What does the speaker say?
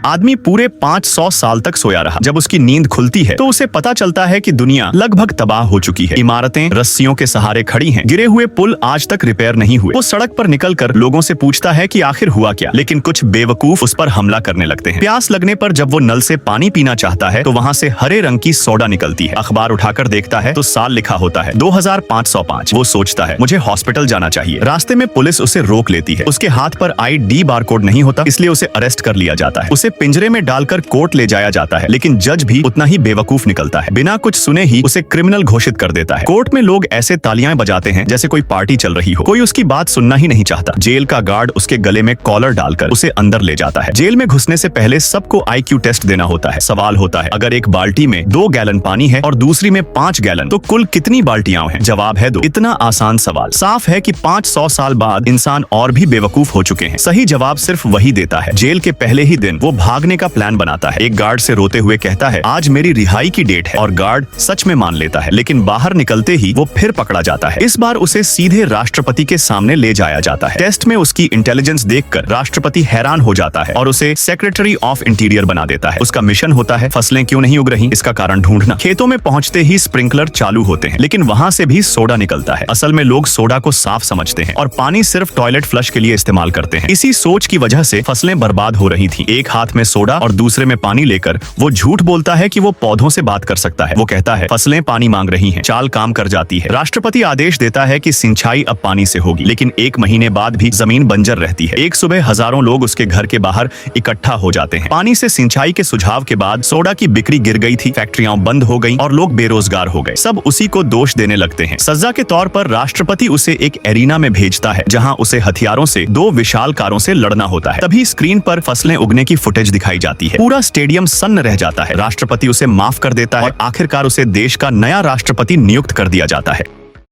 आदमी पूरे 500 साल तक सोया रहा। जब उसकी नींद खुलती है तो उसे पता चलता है कि दुनिया लगभग तबाह हो चुकी है। इमारतें रस्सियों के सहारे खड़ी हैं, गिरे हुए पुल आज तक रिपेयर नहीं हुए। वो सड़क पर निकलकर लोगों से पूछता है कि आखिर हुआ क्या, लेकिन कुछ बेवकूफ उस पर हमला करने लगते हैं। प्यास लगने पर जब वो नल से पानी पीना चाहता है तो वहाँ से हरे रंग की सोडा निकलती है। अखबार उठाकर देखता है तो साल लिखा होता है 2505। वो सोचता है मुझे हॉस्पिटल जाना चाहिए। रास्ते में पुलिस उसे रोक लेती है। उसके हाथ पर ID बारकोड नहीं होता, इसलिए उसे अरेस्ट कर लिया जाता है। उसे पिंजरे में डालकर कोर्ट ले जाया जाता है, लेकिन जज भी उतना ही बेवकूफ निकलता है। बिना कुछ सुने ही उसे क्रिमिनल घोषित कर देता है। कोर्ट में लोग ऐसे तालियां बजाते हैं जैसे कोई पार्टी चल रही हो। कोई उसकी बात सुनना ही नहीं चाहता। जेल का गार्ड उसके गले में कॉलर डालकर उसे अंदर ले जाता है। जेल में घुसने से पहले सबको IQ टेस्ट देना होता है। सवाल होता है अगर एक बाल्टी में 2 गैलन पानी है और दूसरी में 5 गैलन तो कुल कितनी बाल्टियां हैं? जवाब है 2। इतना आसान सवाल। साफ है कि 500 साल बाद इंसान और भी बेवकूफ हो चुके हैं। सही जवाब सिर्फ वही देता है। जेल के पहले ही दिन वो भागने का प्लान बनाता है। एक गार्ड से रोते हुए कहता है आज मेरी रिहाई की डेट है, और गार्ड सच में मान लेता है। लेकिन बाहर निकलते ही वो फिर पकड़ा जाता है। इस बार उसे सीधे राष्ट्रपति के सामने ले जाया जाता है। टेस्ट में उसकी इंटेलिजेंस देखकर राष्ट्रपति हैरान हो जाता है और उसे सेक्रेटरी ऑफ इंटीरियर बना देता है। उसका मिशन होता है फसलें क्यों नहीं उग रही, इसका कारण ढूंढना। खेतों में पहुंचते ही स्प्रिंकलर चालू होते हैं, लेकिन वहां से भी सोडा निकलता है। असल में लोग सोडा को साफ समझते हैं और पानी सिर्फ टॉयलेट फ्लश के लिए इस्तेमाल करते हैं। इसी सोच की वजह से फसलें बर्बाद हो रही थीं। एक हाथ में सोडा और दूसरे में पानी लेकर वो झूठ बोलता है कि वो पौधों से बात कर सकता है। वो कहता है फसलें पानी मांग रही हैं। चाल काम कर जाती है। राष्ट्रपति आदेश देता है कि सिंचाई अब पानी से होगी, लेकिन 1 महीने बाद भी जमीन बंजर रहती है। एक सुबह हजारों लोग उसके घर के बाहर इकट्ठा हो जाते हैं। पानी से सिंचाई के सुझाव के बाद सोडा की बिक्री गिर गई थी, फैक्ट्रियां बंद हो गई और लोग बेरोजगार हो गए। सब उसी को दोष देने लगते हैं। सजा के तौर पर राष्ट्रपति उसे एक एरिना में भेजता है, जहां उसे हथियारों से 2 विशाल कारों से लड़ना होता है। तभी स्क्रीन पर फसलें उगने की फुटेज दिखाई जाती है। पूरा स्टेडियम सन्न रह जाता है। राष्ट्रपति उसे माफ कर देता है और आखिरकार उसे देश का नया राष्ट्रपति नियुक्त कर दिया जाता है।